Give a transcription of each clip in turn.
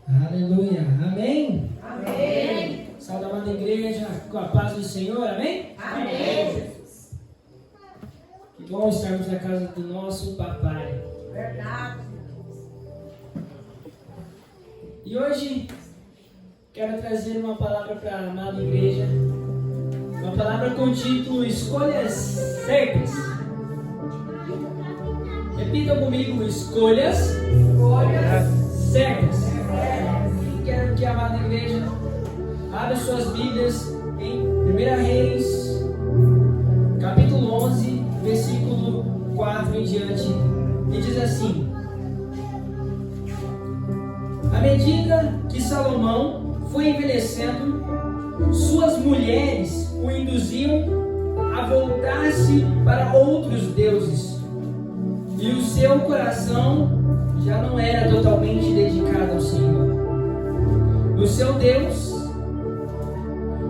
Aleluia. Amém? Amém. Salve a amada igreja com a paz do Senhor. Amém? Amém. Que bom estarmos na casa do nosso papai. Verdade. E hoje quero trazer uma palavra para a amada igreja. Uma palavra com o título Escolhas Certas. Repita comigo: escolhas certas. Quero que a amada igreja abra suas Bíblias em 1 Reis, capítulo 11, versículo 4 em diante, e diz assim: à medida que Salomão foi envelhecendo, suas mulheres o induziam a voltar-se para outros deuses, e o seu coração já não era totalmente dedicado ao Senhor, o seu Deus,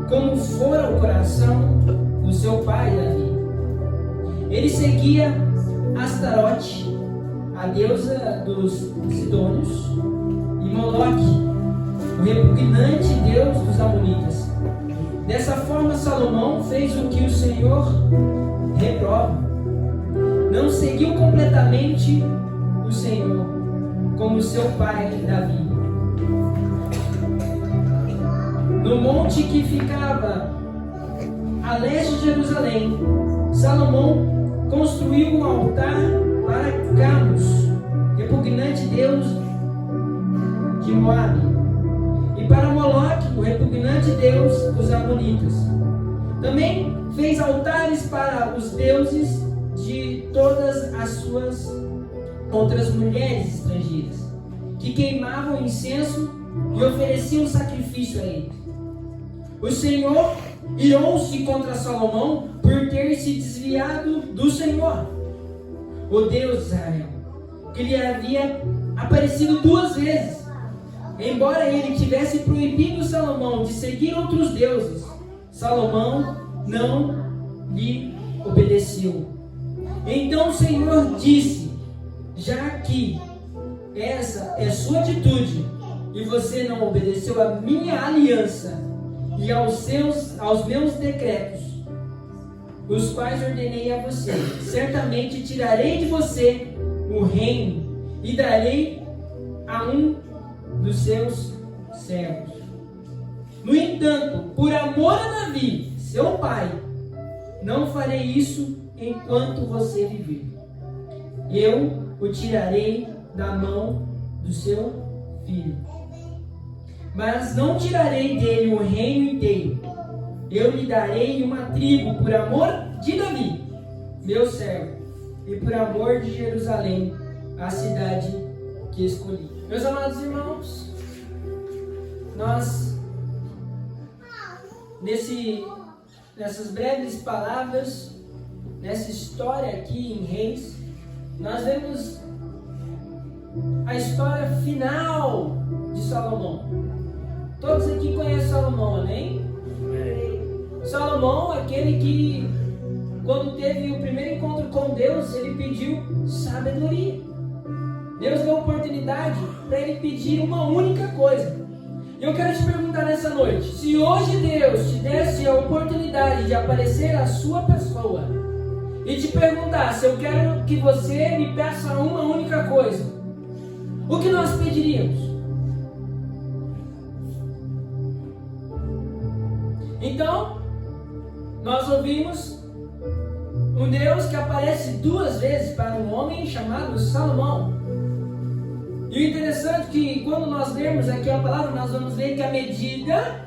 como fora o coração do seu pai Davi. Ele seguia Astarote, a deusa dos Sidônios, e Moloque, o repugnante deus dos Amonitas. Dessa forma, Salomão fez o que o Senhor reprova. Não seguiu completamente o Senhor, como seu pai Davi. No monte que ficava a leste de Jerusalém, Salomão construiu um altar para Camus, repugnante deus de Moabe, e para Moloque, o repugnante deus dos Amonitas. Também fez altares para os deuses de todas as suas outras mulheres estrangeiras, que queimavam incenso e ofereciam sacrifício a ele. O Senhor irou-se contra Salomão por ter se desviado do Senhor, o Deus de Israel, que lhe havia aparecido 2 vezes. Embora ele tivesse proibido Salomão de seguir outros deuses, Salomão não lhe obedeceu. Então o Senhor disse: já que essa é sua atitude e você não obedeceu à minha aliança e aos meus decretos, os quais ordenei a você, certamente tirarei de você o reino e darei a um dos seus servos. No entanto, por amor a Davi, seu pai, não farei isso enquanto você viver. Eu o tirarei da mão do seu filho, mas não tirarei dele o reino inteiro. Eu lhe darei uma tribo por amor de Davi, meu servo, e por amor de Jerusalém, a cidade que escolhi. Meus amados irmãos, nós, nessas breves palavras, nessa história aqui em Reis, nós vemos a história final de Salomão. Todos aqui conhecem Salomão, amém? Salomão, aquele que, quando teve o primeiro encontro com Deus, ele pediu sabedoria. Deus deu oportunidade para ele pedir uma única coisa. E eu quero te perguntar nessa noite: se hoje Deus te desse a oportunidade de aparecer a sua pessoa e te perguntar se eu quero que você me peça uma única coisa, o que nós pediríamos? Então, nós ouvimos um Deus que aparece 2 vezes para um homem chamado Salomão. E o interessante é que quando nós lermos aqui a palavra, nós vamos ver que à medida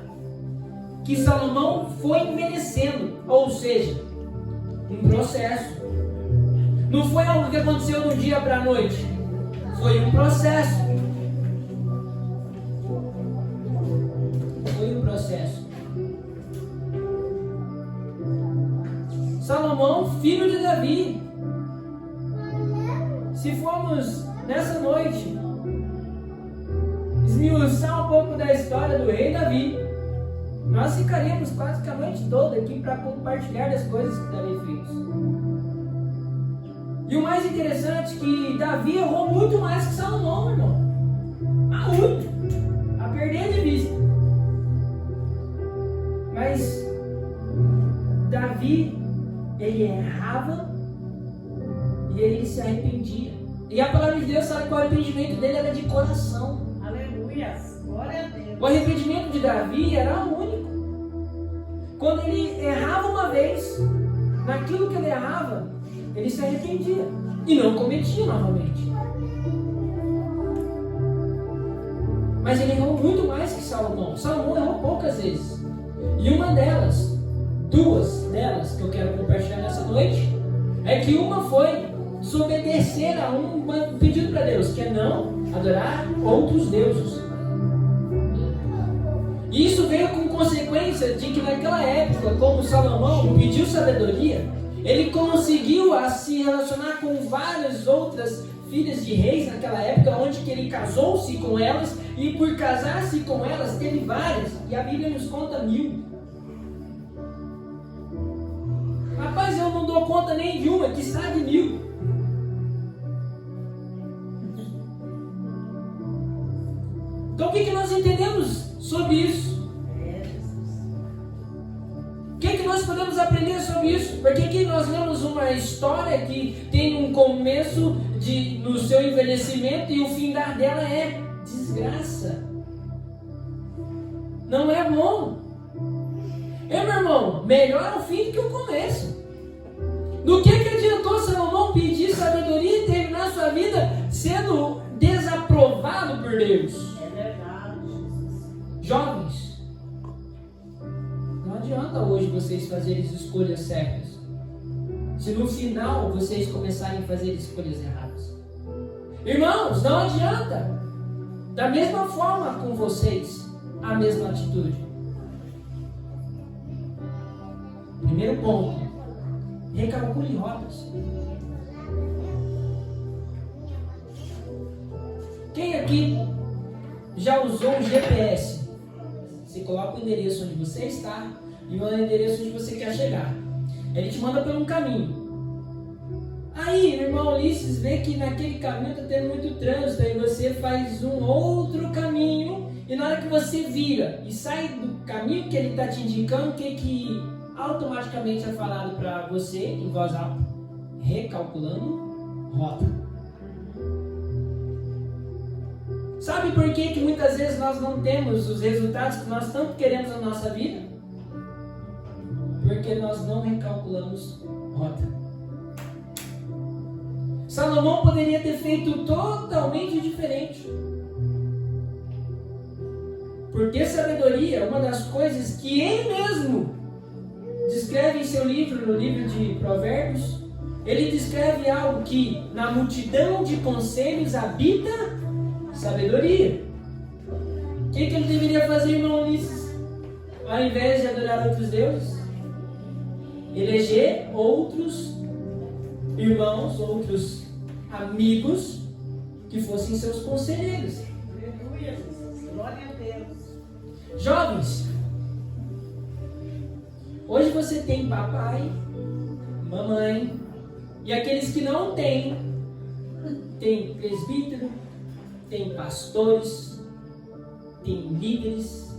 que Salomão foi envelhecendo, ou seja, um processo. Não foi algo que aconteceu do dia para a noite, foi um processo. Foi um processo. Salomão, filho de Davi. Se formos nessa noite esmiuçar um pouco da história do rei Davi, nós ficaríamos quase a noite toda aqui para compartilhar das coisas que Davi fez. E o mais interessante é que Davi errou muito mais que Salomão, irmão. Muito. errava e ele se arrependia. E a palavra de Deus fala que o arrependimento dele era de coração. Aleluia. Glória a Deus. O arrependimento de Davi era único. Quando ele errava uma vez, naquilo que ele errava, ele se arrependia e não cometia novamente. Mas ele errou muito mais que Salomão. Salomão errou poucas vezes. E uma delas, duas delas que eu quero compartilhar nessa noite, é que uma foi desobedecer a um pedido para Deus, que é não adorar outros deuses. E isso veio com consequência de que naquela época, como Salomão pediu sabedoria, ele conseguiu se relacionar com várias outras filhas de reis naquela época, onde que ele casou-se com elas, e por casar-se com elas teve várias, e a Bíblia nos conta 1000. Rapaz, eu não dou conta nem de uma, que está de 1000. Então o que nós entendemos sobre isso? O que nós podemos aprender sobre isso? Porque aqui nós lemos uma história que tem um começo no seu envelhecimento e o fim dela é desgraça. Não é bom. Meu irmão, melhor o fim do que o começo. Do que adiantou Salomão pedir sabedoria e terminar sua vida sendo desaprovado por Deus? É verdade. Jovens, não adianta hoje vocês fazerem escolhas certas, se no final vocês começarem a fazer escolhas erradas. Irmãos, não adianta. Da mesma forma com vocês, a mesma atitude. Primeiro ponto, recalcule rotas. Quem aqui já usou o GPS? Você coloca o endereço onde você está e o endereço onde você quer chegar. Ele te manda por um caminho. Aí, o irmão Ulisses vê que naquele caminho está tendo muito trânsito, aí você faz um outro caminho, e na hora que você vira e sai do caminho que ele está te indicando, o que automaticamente é falado para você em voz alta? Recalculando rota. Sabe por que muitas vezes nós não temos os resultados que nós tanto queremos na nossa vida? Porque nós não recalculamos rota. Salomão poderia ter feito totalmente diferente. Porque sabedoria, uma das coisas que ele mesmo descreve em seu livro, no livro de Provérbios, ele descreve algo que na multidão de conselhos habita sabedoria. O que ele deveria fazer, irmão Ulisses? Ao invés de adorar outros deuses, eleger outros irmãos, outros amigos que fossem seus conselheiros. Aleluia, Jesus. Glória a Deus. Jovens, hoje você tem papai, mamãe, e aqueles que não têm, tem presbítero, tem pastores, tem líderes,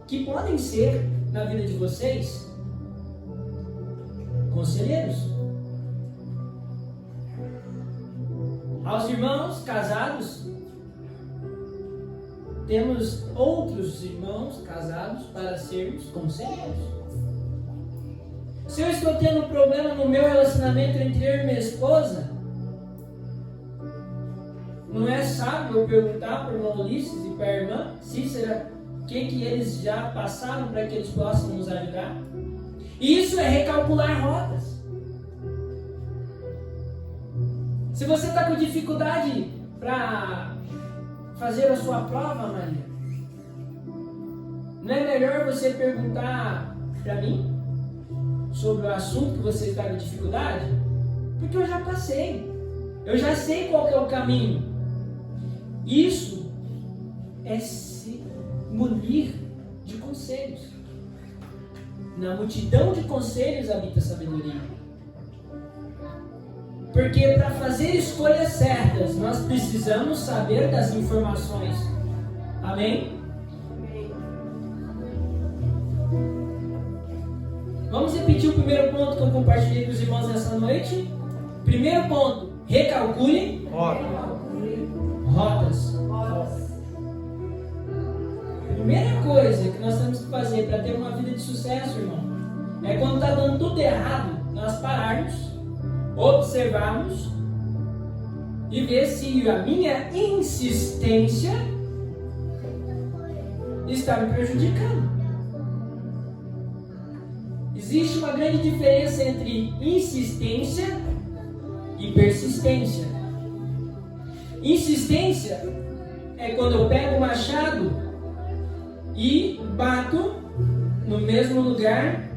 que podem ser, na vida de vocês, conselheiros. Aos irmãos casados, temos outros irmãos casados para sermos conselheiros. Se eu estou tendo problema no meu relacionamento entre eu e minha esposa, não é sábio eu perguntar para o irmão Ulisses e para a irmã Cícera o que eles já passaram para que eles possam nos ajudar? Isso é recalcular rotas. Se você está com dificuldade para fazer a sua prova, Maria, não é melhor você perguntar para mim sobre o assunto que você está com dificuldade? Porque eu já passei, eu já sei qual que é o caminho. Isso é se munir de conselhos. Na multidão de conselhos habita sabedoria. Porque para fazer escolhas certas, nós precisamos saber das informações. Amém? Vamos repetir o primeiro ponto que eu compartilhei com os irmãos nessa noite. Primeiro ponto, recalcule rotas. Primeira coisa que nós temos que fazer para ter uma vida de sucesso, irmão, é quando está dando tudo errado, nós pararmos, observarmos e ver se a minha insistência está me prejudicando. Existe uma grande diferença entre insistência e persistência. Insistência é quando eu pego o machado e bato no mesmo lugar,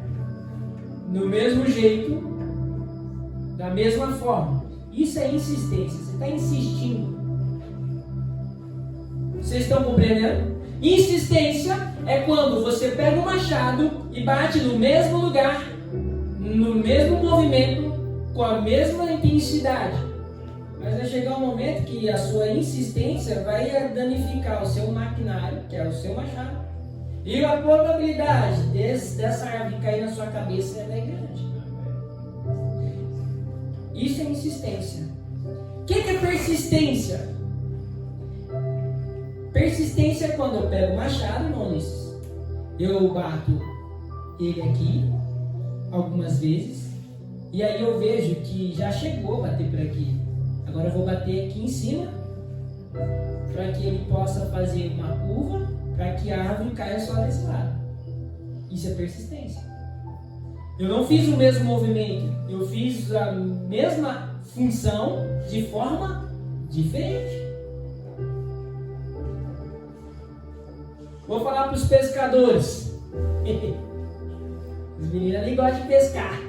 no mesmo jeito, da mesma forma. Isso é insistência. Você está insistindo. Vocês estão compreendendo? Insistência é quando você pega o machado e bate no mesmo lugar, no mesmo movimento, com a mesma intensidade. Mas vai chegar um momento que a sua insistência vai danificar o seu maquinário, que é o seu machado. E a probabilidade dessa árvore cair na sua cabeça é grande. Isso é insistência. O que é persistência? Persistência é quando eu pego o machado, irmãos, eu bato ele aqui algumas vezes, e aí eu vejo que já chegou a bater por aqui. Agora eu vou bater aqui em cima, para que ele possa fazer uma curva, para que a árvore caia só desse lado. Isso é persistência. Eu não fiz o mesmo movimento, eu fiz a mesma função de forma diferente. Vou falar para os pescadores. Os meninos ali gostam de pescar.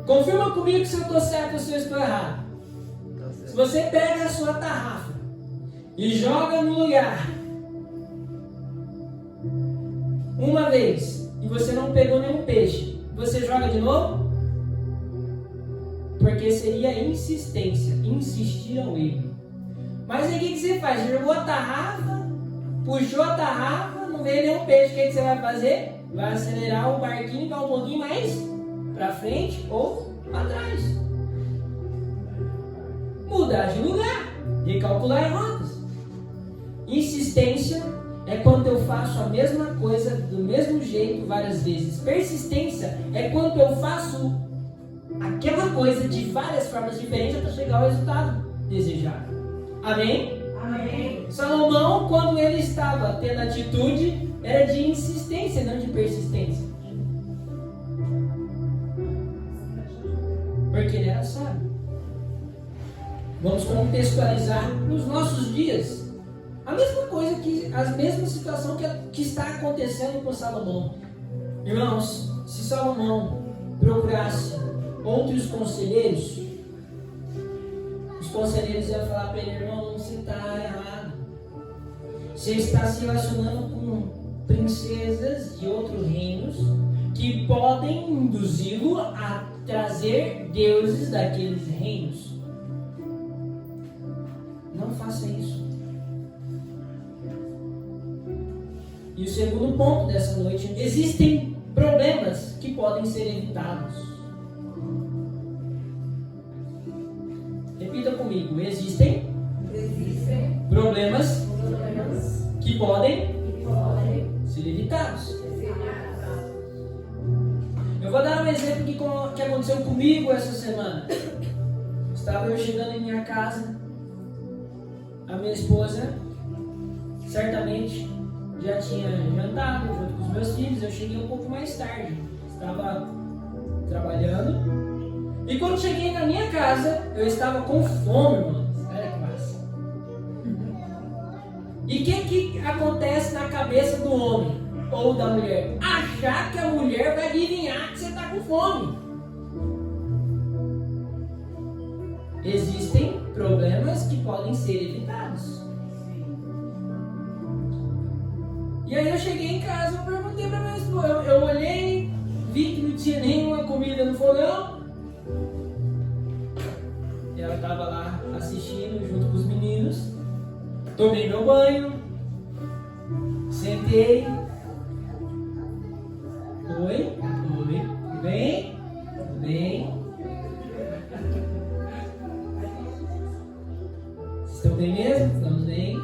Confirma comigo se eu estou certo ou se eu estou errado. Se você pega a sua tarrafa e joga no lugar uma vez e você não pegou nenhum peixe, você joga de novo? Porque seria insistência, insistir ao erro. Mas aí o que você faz? Você jogou a tarrafa, puxou a tarrafa, não veio nenhum peixe. O que você vai fazer? Vai acelerar o barquinho para um pouquinho mais para frente ou para trás. Mudar de lugar, recalcular rotas. Insistência é quando eu faço a mesma coisa do mesmo jeito várias vezes. Persistência é quando eu faço aquela coisa de várias formas diferentes até chegar ao resultado desejado. Amém? Amém. Salomão, quando ele estava tendo atitude, era de insistência, não de persistência. Porque ele era sábio. Vamos contextualizar nos nossos dias. A mesma coisa, a mesma situação que está acontecendo com Salomão. Irmãos, se Salomão procurasse outros conselheiros, os conselheiros iam falar para ele: irmão, você está errado. Você está se relacionando com princesas de outros reinos que podem induzi-lo a trazer deuses daqueles reinos. Não faça isso. E o segundo ponto dessa noite: existem problemas que podem ser evitados. Repita comigo: existem problemas que podem ser evitados. Eu vou dar um exemplo que aconteceu comigo essa semana. Estava eu chegando em minha casa, a minha esposa certamente já tinha jantado junto com os meus filhos. Eu cheguei um pouco mais tarde, estava trabalhando, e quando cheguei na minha casa eu estava com fome, mano. Olha que massa. E o que acontece na cabeça do homem ou da mulher? Achar que a mulher vai adivinhar que você está com fome. Existem problemas que podem ser evitados. E aí eu cheguei em casa, eu perguntei para minha esposa, eu olhei, vi que não tinha nenhuma comida no fogão. E ela estava lá assistindo junto com os meninos. Tomei meu banho, sentei, Oi. Tudo bem? Tudo bem? Vocês estão bem mesmo? Estamos bem?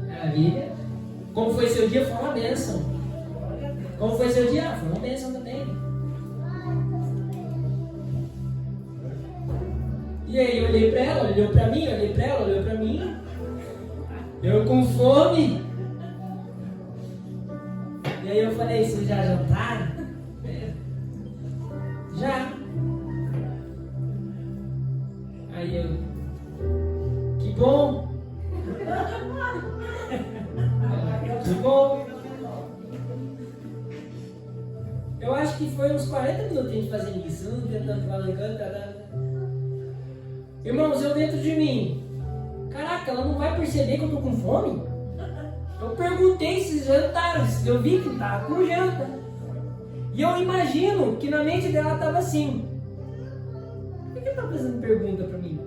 Maravilha. Como foi seu dia? Foi uma bênção. Como foi seu dia? Foi uma bênção também. E aí, eu olhei pra ela, olhou pra mim, olhei pra ela, olhou pra mim. Eu com fome. E aí eu falei, vocês já jantaram? Já. Aí eu, que bom. Que bom. Eu acho que foi uns 40 minutinhos fazendo isso, tentando falar. Irmãos, eu dentro de mim, caraca, ela não vai perceber que eu tô com fome? Eu perguntei se jantaram, eu vi que tava com janta. E eu imagino que na mente dela tava assim: por que ela tá fazendo pergunta pra mim?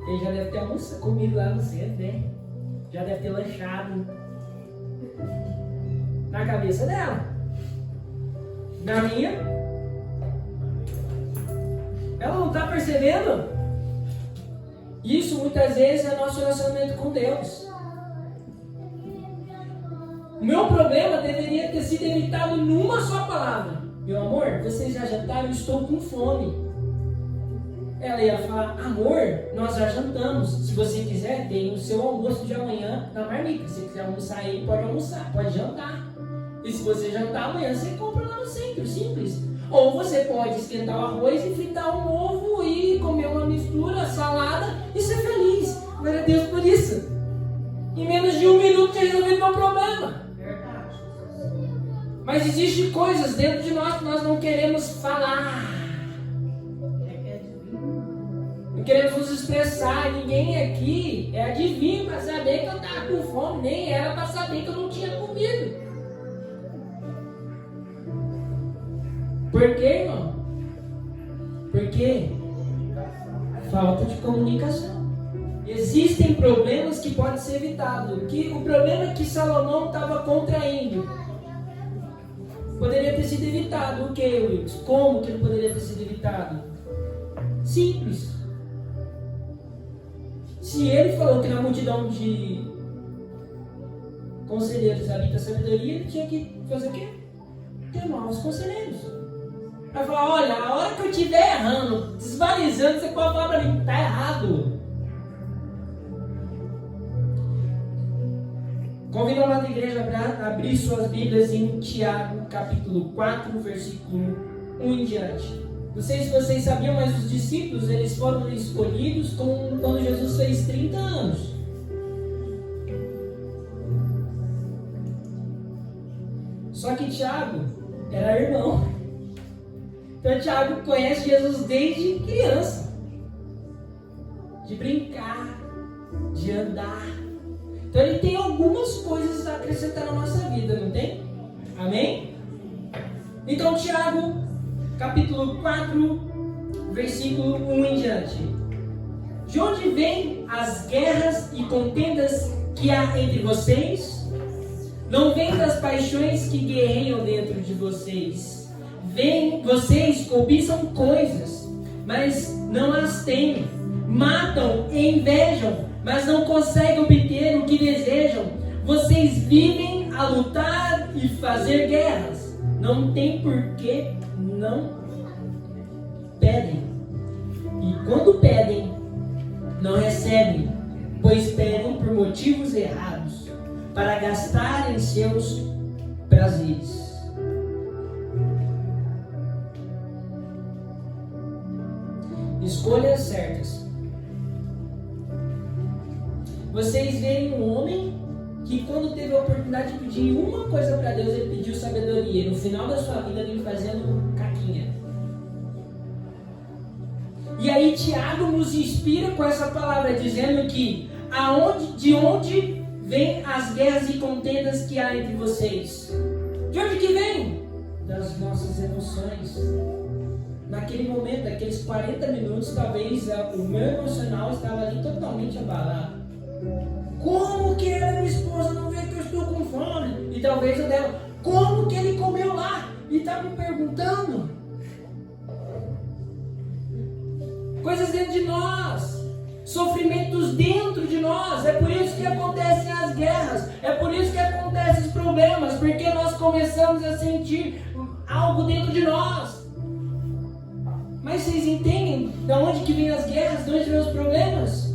Ele já deve ter almoçado comigo lá no centro, né? Já deve ter lanchado. Na cabeça dela. Na minha. Ela não está percebendo? Isso muitas vezes é nosso relacionamento com Deus. O meu problema deveria ter sido evitado numa só palavra: meu amor, vocês já jantaram? Eu estou com fome. Ela ia falar: amor, nós já jantamos. Se você quiser, tem o seu almoço de amanhã na marmita. Se quiser almoçar aí, pode almoçar, pode jantar. E se você jantar amanhã, você compra lá no centro, simples. Ou você pode esquentar o arroz e fritar um ovo e comer uma mistura, salada e ser feliz. Glória a Deus por isso. Em menos de 1 minuto você resolveu o meu problema. Verdade. Mas existem coisas dentro de nós que nós não queremos falar. Não queremos nos expressar. Ninguém aqui é adivinho para saber que eu estava com fome. Nem era para saber que eu não tinha comido. Por quê, irmão? Porque falta de comunicação. Existem problemas que podem ser evitados. O problema que Salomão estava contraindo poderia ter sido evitado. O que, Wilson? Como que ele poderia ter sido evitado? Simples. Se ele falou que na multidão de conselheiros habita a sabedoria, ele tinha que fazer o quê? Ter maus conselheiros. Vai falar: olha, a hora que eu estiver errando, desvalorizando, você pode falar para mim, está errado. Convido a nossa igreja a abrir suas Bíblias em Tiago, capítulo 4, versículo 1 em diante. Não sei se vocês sabiam, mas os discípulos, eles foram escolhidos quando Jesus fez 30 anos. Só que Tiago era irmão. Então Tiago conhece Jesus desde criança. De brincar, de andar. Então ele tem algumas coisas a acrescentar na nossa vida, não tem? Amém? Então Tiago, capítulo 4, versículo 1 em diante. De onde vêm as guerras e contendas que há entre vocês? Não vêm das paixões que guerreiam dentro de vocês. Vocês cobiçam coisas, mas não as têm. Matam e invejam, mas não conseguem obter o que desejam. Vocês vivem a lutar e fazer guerras. Não tem porquê, não pedem. E quando pedem, não recebem, pois pedem por motivos errados, para gastar em seus prazeres. Escolhas certas. Vocês veem um homem que, quando teve a oportunidade de pedir uma coisa para Deus, ele pediu sabedoria. No final da sua vida, ele fazendo caquinha. E aí Tiago nos inspira com essa palavra, dizendo que de onde vêm as guerras e contendas que há entre vocês? De onde que vem? Das nossas emoções. Naquele momento, aqueles 40 minutos, talvez o meu emocional estava ali totalmente abalado. Como que ela, minha esposa, não vê que eu estou com fome? E talvez a dela, como que ele comeu lá? E está me perguntando. Coisas dentro de nós, sofrimentos dentro de nós. É por isso que acontecem as guerras, é por isso que acontecem os problemas, porque nós começamos a sentir algo dentro de nós. Mas vocês entendem de onde que vem as guerras, de onde vem os problemas?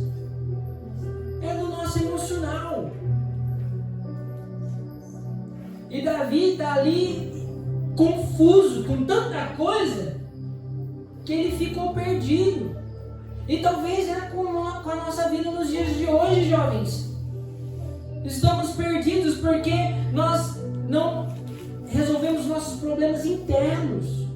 É do nosso emocional. E Davi está ali confuso com tanta coisa que ele ficou perdido. E talvez é com a nossa vida nos dias de hoje, jovens. Estamos perdidos porque nós não resolvemos nossos problemas internos.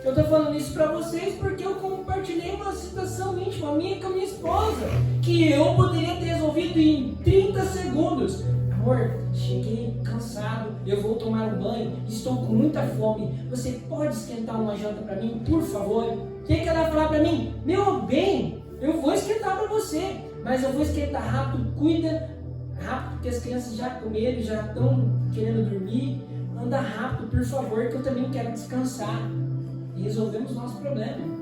Eu estou falando isso para vocês porque eu compartilhei uma situação íntima minha com a minha esposa, que eu poderia ter resolvido em 30 segundos. Amor, cheguei cansado, eu vou tomar um banho, estou com muita fome. Você pode esquentar uma janta para mim, por favor? O que ela vai falar para mim? Meu bem, eu vou esquentar para você, mas eu vou esquentar rápido, cuida rápido, porque as crianças já comeram, já estão querendo dormir. Anda rápido, por favor, que eu também quero descansar. E resolvemos nosso problema.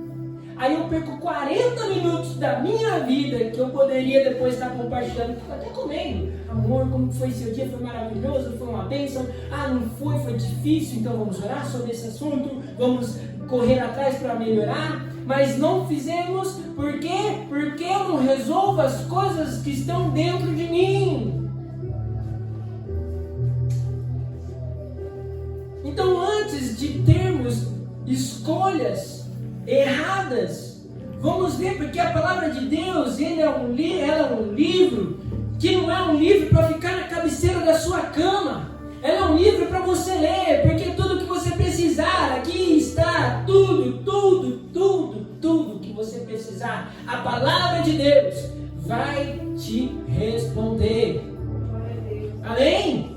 Aí eu perco 40 minutos da minha vida que eu poderia depois estar compartilhando, até comendo. Amor, como foi seu dia? Foi maravilhoso? Foi uma bênção? Ah, não foi? Foi difícil? Então vamos orar sobre esse assunto? Vamos correr atrás para melhorar? Mas não fizemos, por quê? Porque eu não resolvo as coisas que estão dentro de mim. Então, antes de termos escolhas erradas, vamos ver, porque a palavra de Deus, ela é um livro que não é um livro para ficar na cabeceira da sua cama. Ela é um livro para você ler, porque tudo que você precisar, aqui está tudo que você precisar. A palavra de Deus vai te responder. Amém?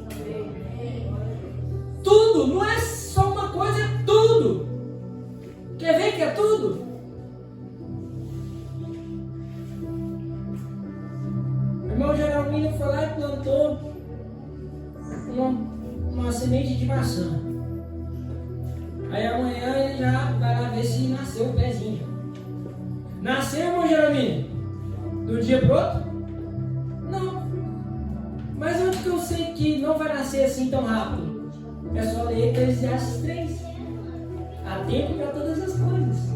Tudo, não é só uma coisa, é tudo. Quer ver que é tudo? O irmão Geralmino foi lá e plantou uma semente de maçã. Aí amanhã ele já vai lá ver se nasceu o pezinho. Nasceu, irmão Geralmino? Do dia pro outro? Não. Mas onde que eu sei que não vai nascer assim tão rápido? É só ler Eclesiastes 3. Há tempo para todas as coisas.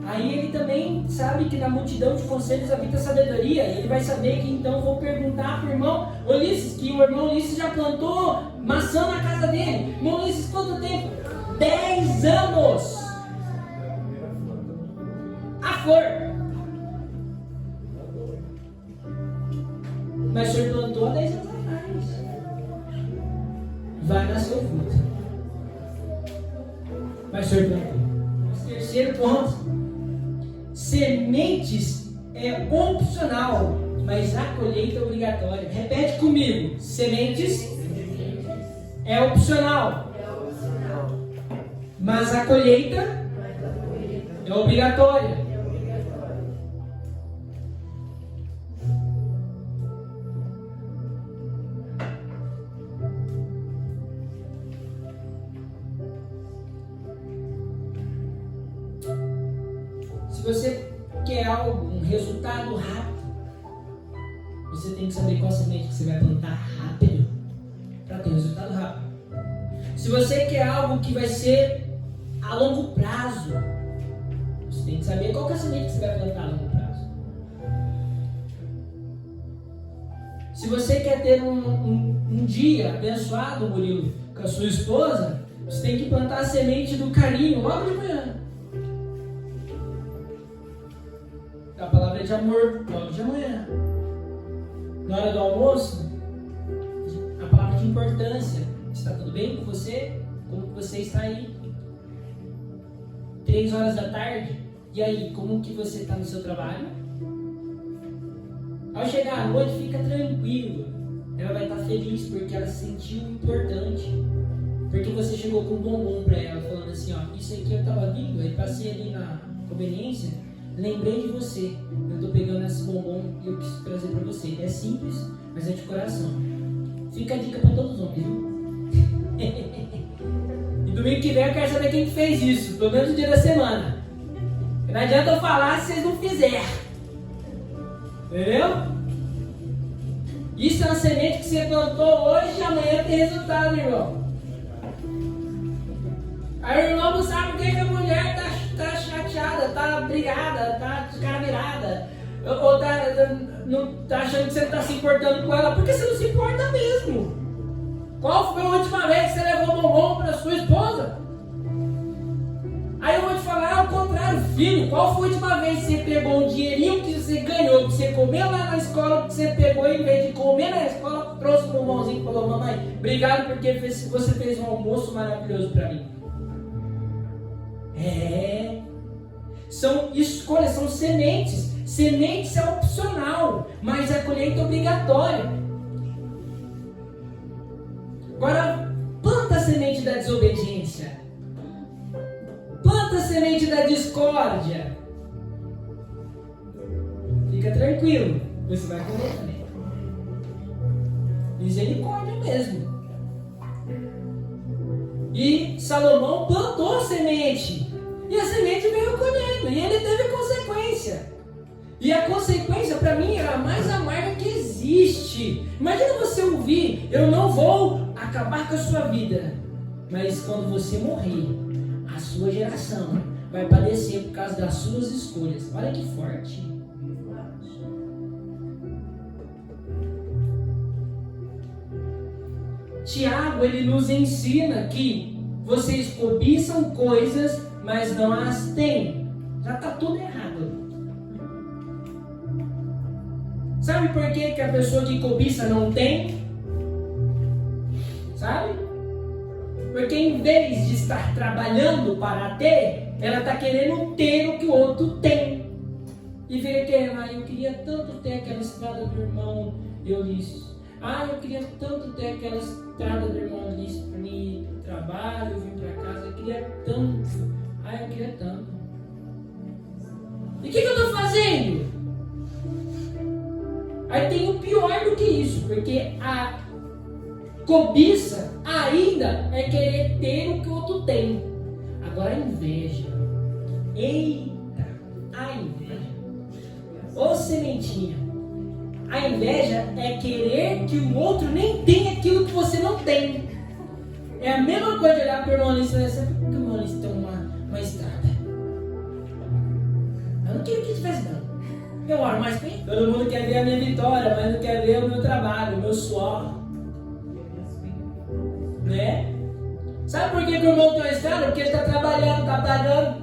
Aí ele também sabe que na multidão de conselhos habita sabedoria. E ele vai saber que então vou perguntar para o irmão Ulisses, que o irmão Ulisses já plantou maçã na casa dele. Irmão Ulisses, quanto tempo? 10 anos. A flor. Mas o senhor plantou há 10 anos atrás. Vai nascer o fruto. Mas o senhor plantou. Terceiro ponto. Sementes é opcional, mas a colheita é obrigatória. Repete comigo. Sementes é opcional, mas a colheita é obrigatória. Se você quer algo, um resultado rápido, você tem que saber qual semente que você vai plantar rápido para ter um resultado rápido. Se você quer algo que vai ser a longo prazo, você tem que saber qual que é a semente que você vai plantar a longo prazo. Se você quer ter um dia abençoado, Murilo, com a sua esposa, você tem que plantar a semente do carinho logo de manhã. A palavra de amor logo de manhã. Na hora do almoço, a palavra de importância. Está tudo bem com você? Como que você está aí? 3 horas da tarde. E aí, como que você está no seu trabalho? Ao chegar à noite, fica tranquilo. Ela vai estar feliz porque ela se sentiu importante. Porque você chegou com um bombom para ela, falando assim, ó, isso aqui eu estava vindo, aí passei ali na conveniência. lembrei de você. Eu estou pegando esse bombom e eu quis trazer para você. É simples, mas é de coração. Fica a dica para todos os homens, viu? E domingo que vem eu quero saber quem que fez isso, pelo menos no dia da semana. Não adianta eu falar se vocês não fizerem. Entendeu? Isso é uma semente que você plantou hoje e amanhã tem resultado, irmão. Aí o irmão não sabe por que a mulher tá chateada, tá brigada, tá descaravirada, ou tá achando que você não tá se importando com ela, porque você não se importa mesmo. Qual foi a última vez que você levou bombom para sua esposa? Aí eu vou te falar ao contrário, filho, qual foi a última vez que você pegou um dinheirinho que você ganhou, que você comeu lá na escola, que você pegou e em vez de comer na escola, trouxe um bombonzinho e falou, mamãe, obrigado porque você fez um almoço maravilhoso para mim. São escolhas, são sementes. Sementes é opcional, mas a colheita é obrigatória. Agora, planta a semente da desobediência. Planta a semente da discórdia. Fica tranquilo, você vai colher também. Misericórdia mesmo. E Salomão plantou a semente. E a semente veio colhendo. E ele teve consequência. E a consequência, para mim, é a mais amarga que existe. Imagina você ouvir: eu não vou acabar com a sua vida, mas quando você morrer, a sua geração vai padecer por causa das suas escolhas. Olha que forte. Tiago, ele nos ensina que vocês cobiçam coisas, mas não as têm. Já está tudo errado. Sabe por que a pessoa que cobiça não tem? Sabe? Porque em vez de estar trabalhando para ter, ela está querendo ter o que o outro tem. E vê que eu queria tanto ter aquela estrada do irmão Eulício. Eu queria tanto ter aquela estrada do irmão Eulício para mim ir para o trabalho, vir para casa. Eu queria tanto. Eu queria tanto. E o que eu estou fazendo? Aí tem o pior do que isso, porque a cobiça ainda é querer ter o que o outro tem. Agora a inveja. Eita, a inveja. Ô sementinha. A inveja é querer que o outro nem tenha aquilo que você não tem. É a mesma coisa de olhar para o irmão Alice e dizer: por que o irmão Alice tem uma estrada? Eu não queria que tivesse dando. Eu oro mais bem. Todo mundo quer ver a minha vitória, mas não quer ver o meu trabalho, o meu suor. Né? Sabe por que o irmão tem uma estrada? Porque ele está trabalhando, está pagando.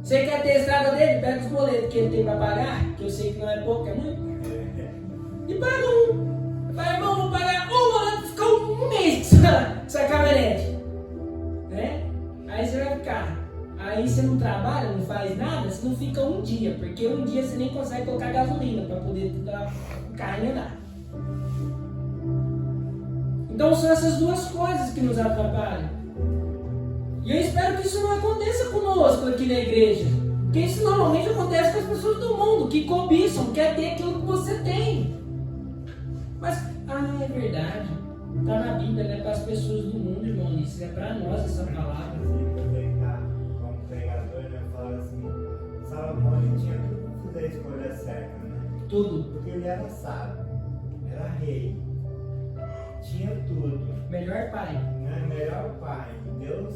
Você quer ter a estrada dele? Pega os boletos que ele tem para pagar, que eu sei que não é pouco, é muito. E paga um. Fala, irmão, vou pagar um boleto, ficou um mês com essa caminhonete. Né? Aí você vai ficar. Aí você não trabalha, não faz nada, você não fica um dia, porque um dia você nem consegue colocar gasolina para poder dar o carro andar. Então são essas duas coisas que nos atrapalham. E eu espero que isso não aconteça conosco aqui na igreja. Porque isso normalmente acontece com as pessoas do mundo, que cobiçam, quer ter aquilo que você tem. Mas, é verdade. Está na Bíblia, né? Para as pessoas do mundo, irmão. Isso é para nós essa palavra. Salomão, ele tinha tudo da escolha certa, né? Tudo. Porque ele era sábio, era rei, tinha tudo. Melhor pai. Né? Melhor pai. Deus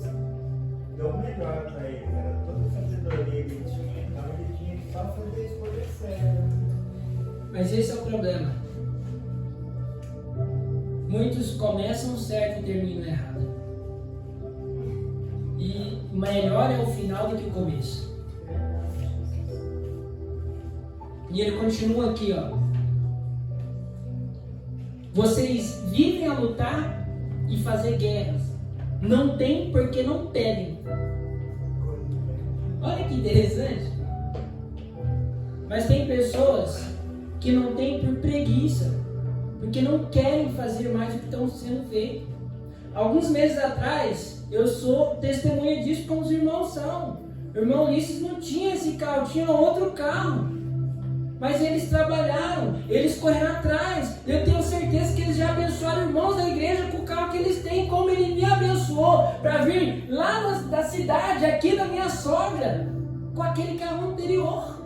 deu o melhor para ele, era toda a sabedoria que ele tinha, então ele tinha que só fazer a escolha certa. Mas esse é o problema. Muitos começam certo e terminam errado. E melhor é o final do que o começo. E ele continua aqui, ó. Vocês vivem a lutar e fazer guerras. Não tem porque não pedem. Olha que interessante. Mas tem pessoas que não têm por preguiça, porque não querem fazer mais do que estão sendo feito. Alguns meses atrás, eu sou testemunha disso, como os irmãos são. O irmão Ulisses não tinha esse carro, tinha outro carro. Mas eles trabalharam, eles correram atrás. Eu tenho certeza que eles já abençoaram irmãos da igreja com o carro que eles têm, como ele me abençoou para vir lá da cidade, aqui da minha sogra, com aquele carro anterior.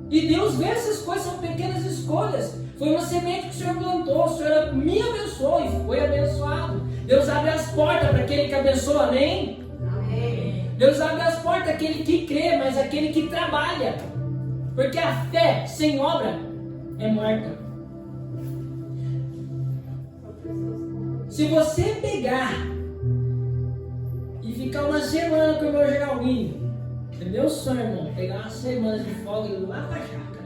E Deus vê essas coisas, são pequenas escolhas. Foi uma semente que o Senhor plantou, o Senhor me abençoou e foi abençoado. Deus abre as portas para aquele que abençoa, amém? Amém. Deus abre as portas àquele que crê, mas aquele que trabalha. Porque a fé sem obra é morta. Se você pegar e ficar uma semana com o meu Geraldinho, é meu sonho, irmão, pegar uma semana de folga e ir lá pra chácara.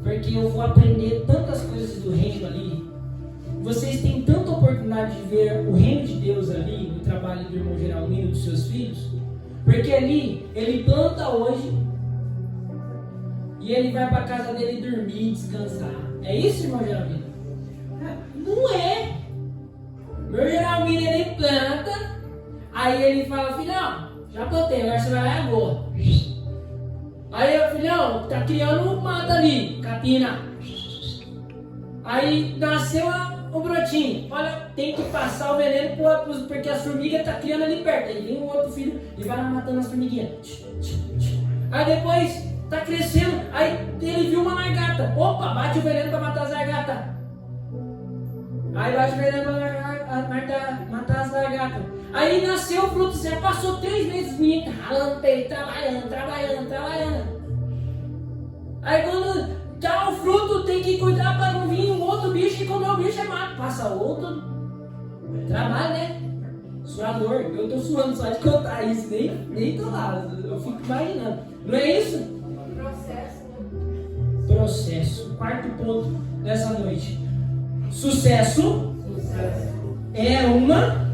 Porque eu vou aprender tantas coisas do reino ali. Vocês têm tanta oportunidade de ver o reino de Deus ali, no trabalho do irmão Geraldinho e dos seus filhos. Porque ali, ele planta hoje e ele vai para casa dele dormir, descansar. É isso, irmão Geraldinho? Não é. Meu Geraldinho, ele planta, aí ele fala, filhão, já plantei, agora você vai lá agora. Aí, filhão, tá criando um mato ali, capina. Aí nasceu o brotinho. Olha, tem que passar o veneno porque as formigas tá criando ali perto. Aí vem um outro filho e vai lá matando as formiguinhas. Aí depois tá crescendo, aí ele viu uma lagarta. Opa, bate o veneno para matar as lagartas. Aí bate o veneno para matar as lagartas. Aí nasceu o fruto, já passou 3 meses, o menino ralando, trabalhando. Aí quando dá o fruto, tem que cuidar para não vir um outro bicho e comer o bicho é mato. Passa outro trabalho, né? Suador. Eu tô suando só de contar isso, nem tô lá, eu fico imaginando. Não é isso? Processo. Quarto ponto dessa noite. Sucesso é uma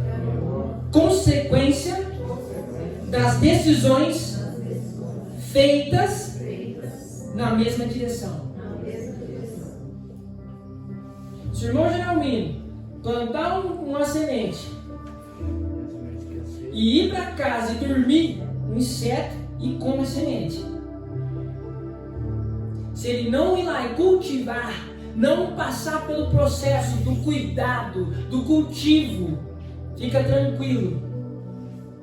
consequência das decisões feitas na mesma direção. Se o irmão Geraldinho plantar uma semente e ir para casa e dormir, um inseto e come a semente. Se ele não ir lá e cultivar, não passar pelo processo do cuidado, do cultivo, fica tranquilo,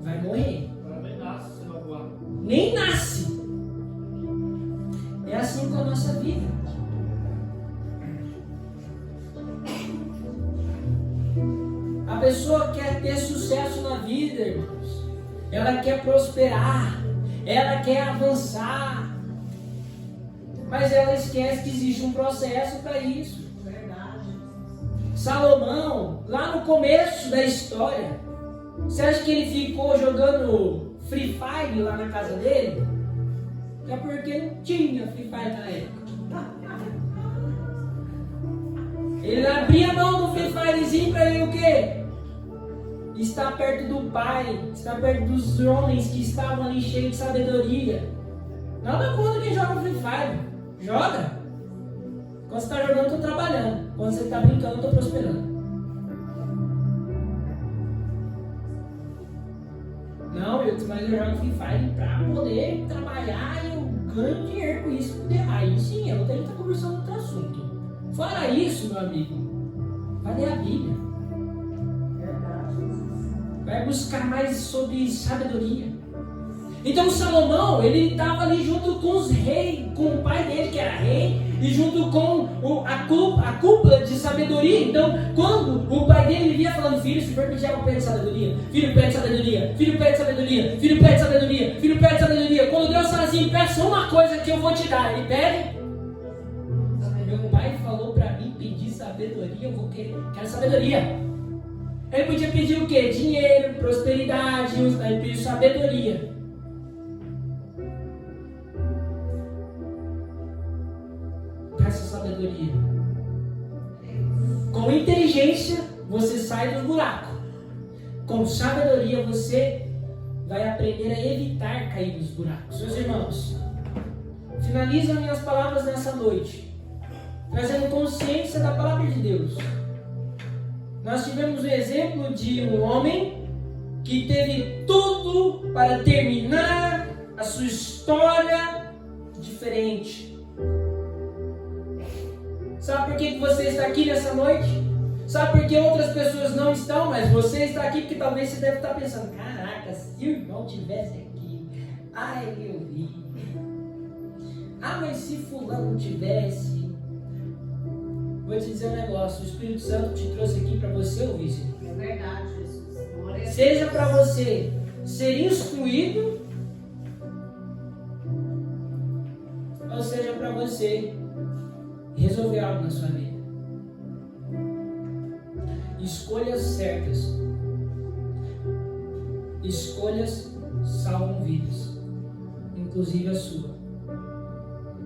vai morrer. Nem nasce. É assim com a nossa vida. A pessoa quer ter sucesso na vida, irmãos. Ela quer prosperar. Ela quer avançar. Mas ela esquece que existe um processo para isso. Verdade. Salomão, lá no começo da história, você acha que ele ficou jogando Free Fire lá na casa dele? É porque não tinha Free Fire na época. Ele abria a mão do Free Firezinho para ele o quê? Estar perto do pai, estar perto dos homens que estavam ali cheios de sabedoria. Nada contra quem joga Free Fire. Joga. Quando você está jogando, eu estou trabalhando. Quando você está brincando, eu estou prosperando. Não, mas eu jogo Free Fire para poder trabalhar e eu ganho dinheiro com isso. Aí sim, eu tenho que estar conversando outro assunto. Fora isso, meu amigo, vai ler a Bíblia. Vai buscar mais sobre sabedoria. Então Salomão, ele estava ali junto com os reis, com o pai dele que era rei, e junto com a cúpula de sabedoria. Então, quando o pai dele vivia falando, filho, se for pedir algo, pede sabedoria, filho, pede sabedoria, filho, pede sabedoria, filho, pede sabedoria, filho, pede sabedoria. Quando Deus fala assim, peça uma coisa que eu vou te dar, ele pede. Meu pai falou para mim pedir sabedoria, eu vou querer, quero sabedoria. Ele podia pedir o quê? Dinheiro, prosperidade, ele pediu sabedoria. Peça sabedoria. Com inteligência, você sai do buraco. Com sabedoria, você vai aprender a evitar cair nos buracos. Meus irmãos, finalizo minhas palavras nessa noite, trazendo consciência da palavra de Deus. Nós tivemos o exemplo de um homem que teve tudo para terminar a sua história diferente. Sabe por que você está aqui nessa noite? Sabe por que outras pessoas não estão, mas você está aqui? Porque talvez você deve estar pensando: caraca, se o irmão estivesse aqui, ai, eu vi. Ah, mas se fulano tivesse. Vou te dizer um negócio: o Espírito Santo te trouxe aqui para você ouvir isso. É verdade, Jesus. Seja para você ser instruído, ou seja para você resolver algo na sua vida. Escolhas certas. Escolhas salvam vidas, inclusive a sua.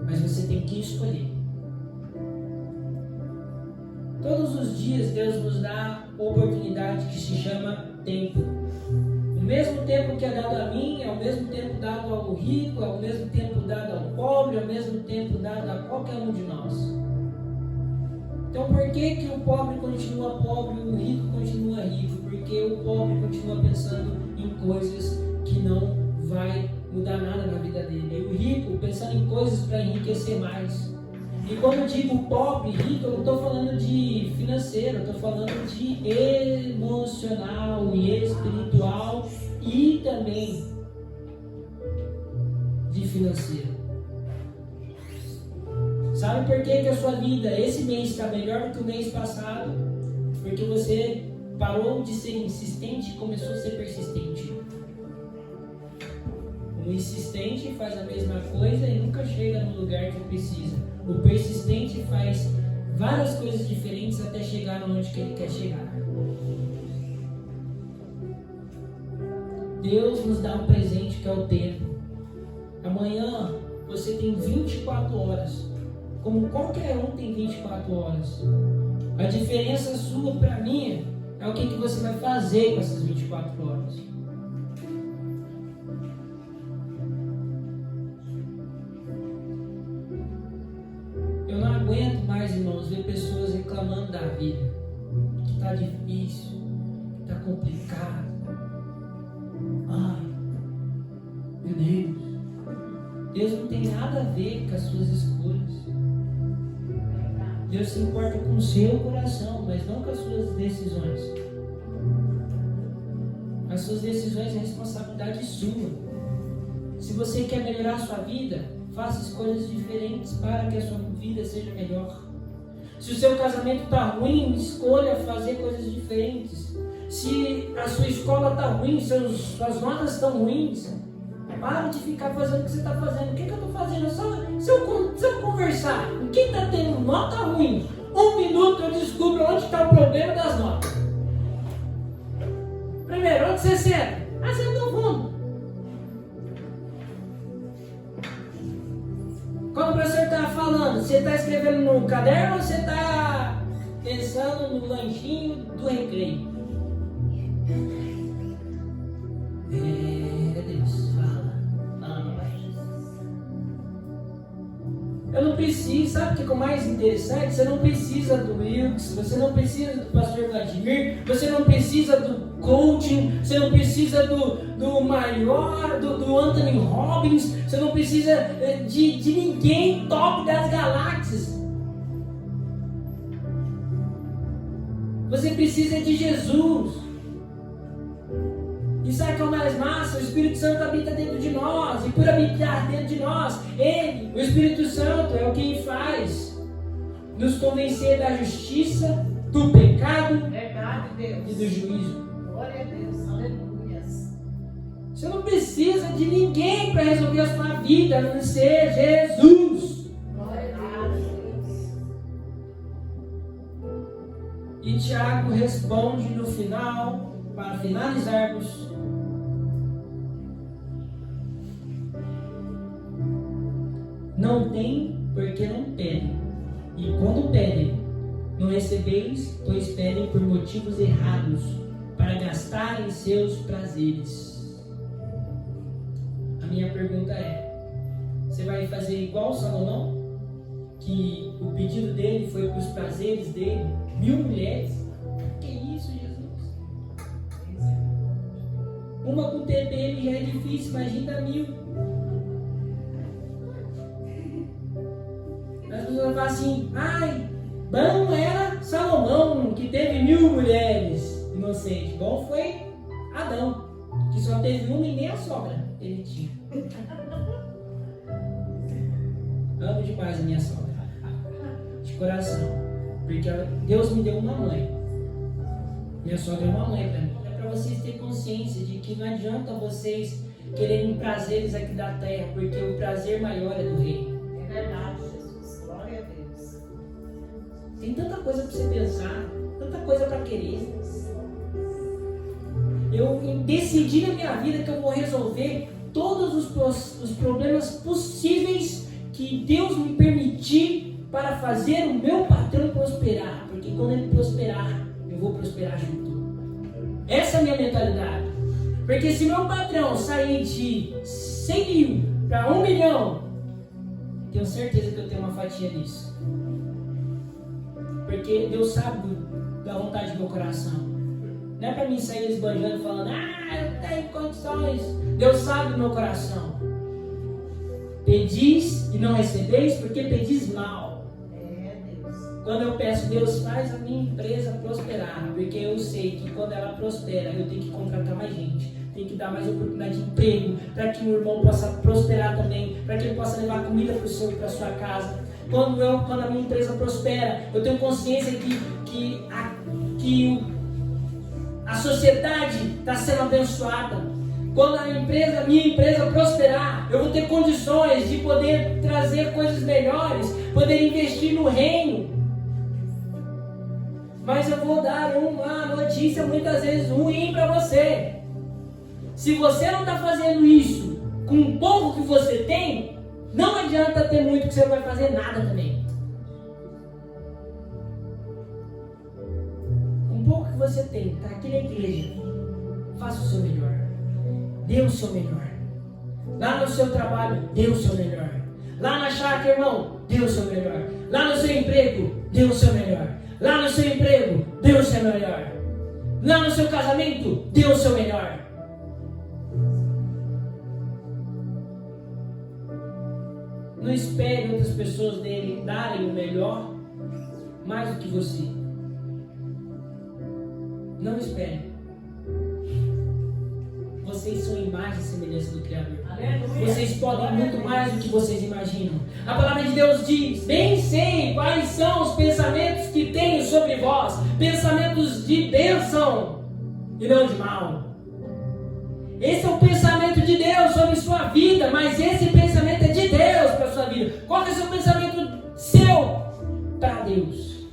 Mas você tem que escolher. Todos os dias Deus nos dá oportunidade que se chama tempo. O mesmo tempo que é dado a mim é o mesmo tempo dado ao rico, é o mesmo tempo dado ao pobre, é o mesmo tempo dado a qualquer um de nós. Então por que o pobre continua pobre e o rico continua rico? Porque o pobre continua pensando em coisas que não vai mudar nada na vida dele. E o rico pensando em coisas para enriquecer mais. E quando eu digo pobre e rico, eu não estou falando de financeiro, eu estou falando de emocional e espiritual e também de financeiro. Sabe por que a sua vida esse mês está melhor do que o mês passado? Porque você parou de ser insistente e começou a ser persistente. O insistente faz a mesma coisa e nunca chega no lugar que precisa. O persistente faz várias coisas diferentes até chegar onde que ele quer chegar. Deus nos dá um presente que é o tempo. Amanhã você tem 24 horas. Como qualquer um tem 24 horas. A diferença sua para mim é o que você vai fazer com essas 24 horas. Eu não aguento mais, irmãos, ver pessoas reclamando da vida. Que está difícil, que está complicado. Ai, meu Deus. Deus não tem nada a ver com as suas escolhas. Deus se importa com o seu coração, mas não com as suas decisões. As suas decisões é responsabilidade sua. Se você quer melhorar a sua vida, faça escolhas diferentes para que a sua vida seja melhor. Se o seu casamento está ruim, escolha fazer coisas diferentes. Se a sua escola está ruim, suas notas estão ruins, para de ficar fazendo o que você está fazendo. O que eu estou fazendo? Se eu conversar com quem está tendo nota ruim, 1 minuto eu descubro onde está o problema das notas. Primeiro, onde você senta? Senta no fundo. Quando o professor está falando, você está escrevendo no caderno ou você está pensando no lanchinho do recreio? Deus, fala. Eu não preciso, sabe o que é o mais interessante? Você não precisa do Wilkes, você não precisa do pastor Vladimir, você não precisa do coaching, você não precisa do maior, do Anthony Robbins, você não precisa de ninguém top das galáxias. Você precisa de Jesus. E sabe o que é o mais massa? O Espírito Santo habita dentro de nós. E por habitar dentro de nós, Ele, o Espírito Santo, é o que faz nos convencer da justiça, do pecado e do juízo. Glória a Deus, aleluia. Você não precisa de ninguém para resolver a sua vida, a não ser Jesus. Glória a Deus. E Tiago responde no final, para finalizarmos: não tem porque não pedem, e quando pedem, não recebeis, pois pedem por motivos errados, para gastarem seus prazeres. A minha pergunta é: você vai fazer igual Salomão, que o pedido dele foi para os prazeres dele, 1000 mulheres? Que isso, Jesus? Uma com TPM já é difícil, imagina 1000. As pessoas falam assim, ai, bom era Salomão, que teve 1000 mulheres inocentes. Bom foi Adão, que só teve uma e nem a sogra ele tinha. Amo demais a minha sogra, de coração, porque Deus me deu uma mãe. Minha sogra é uma mãe para mim. É para vocês terem consciência de que não adianta vocês quererem prazeres aqui da terra, porque o prazer maior é do reino. É verdade, Jesus. Glória a Deus. Tem tanta coisa para você pensar, tanta coisa para querer. Eu decidi na minha vida que eu vou resolver todos os problemas possíveis que Deus me permitir para fazer o meu patrão prosperar. Porque quando ele prosperar, eu vou prosperar junto. Essa é a minha mentalidade. Porque se meu patrão sair de 100 mil para 1 milhão, tenho certeza que eu tenho uma fatia disso. Porque Deus sabe da vontade do meu coração. Não é para mim sair esbanjando falando, eu tenho condições. Deus sabe do meu coração. Pedis e não recebeis porque pedis mal. É, Deus. Quando eu peço, Deus faz a minha empresa prosperar. Porque eu sei que quando ela prospera, eu tenho que contratar mais gente. Tenho que dar mais oportunidade de emprego. Para que meu irmão possa prosperar também. Para que ele possa levar comida para o seu e para a sua casa. Quando a minha empresa prospera, eu tenho consciência que a sociedade está sendo abençoada. Quando a minha empresa prosperar, eu vou ter condições de poder trazer coisas melhores, poder investir no reino. Mas eu vou dar uma notícia muitas vezes ruim para você. Se você não está fazendo isso com o pouco que você tem, não adianta ter muito que você não vai fazer nada também. Com o pouco que você tem, está aqui na igreja, faça o seu melhor. Dê o seu melhor. Lá no seu trabalho, dê o seu melhor. Lá na chácara, irmão, dê o seu melhor. Lá no seu emprego, dê o seu melhor. Lá no seu emprego, dê o seu melhor. Lá no seu casamento, dê o seu melhor. Não espere outras pessoas darem o melhor mais do que você. Não espere. Vocês são imagem e semelhança do Criador. Aleluia. Vocês podem muito mais do que vocês imaginam. A palavra de Deus diz: bem sei quais são os pensamentos que tenho sobre vós, pensamentos de bênção e não de mal. Esse é o pensamento de Deus sobre sua vida, mas esse pensamento é de Deus para sua vida. Qual é o seu pensamento seu para Deus?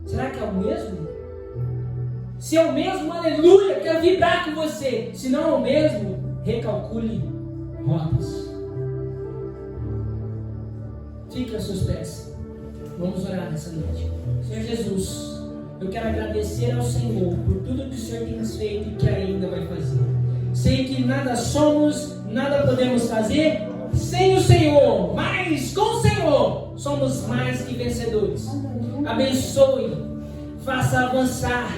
Será que é o mesmo? Se é o mesmo, aleluia, quero vibrar com você. Se não é o mesmo, recalcule rotas. Fique aos seus pés. Vamos orar nessa noite. Senhor Jesus, eu quero agradecer ao Senhor por tudo que o Senhor tem feito e que ainda vai fazer. Sei que nada somos, nada podemos fazer sem o Senhor, mas com o Senhor somos mais que vencedores. Abençoe, faça avançar,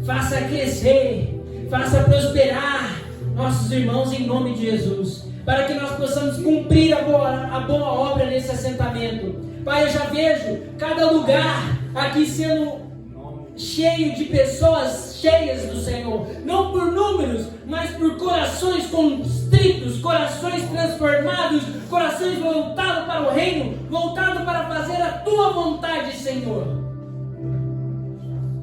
faça crescer, faça prosperar nossos irmãos em nome de Jesus, para que nós possamos cumprir a boa obra nesse assentamento. Pai, eu já vejo cada lugar aqui sendo cheio de pessoas cheias do Senhor, não por números, mas por corações constritos, corações transformados, corações voltados para o reino, voltados para fazer a Tua vontade, Senhor.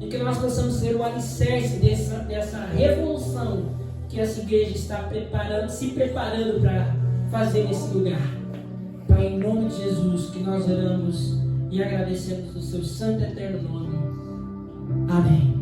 E que nós possamos ser o alicerce dessa revolução que essa igreja está se preparando para fazer nesse lugar. Pai, em nome de Jesus, que nós oramos e agradecemos o Seu santo e eterno nome. Amém.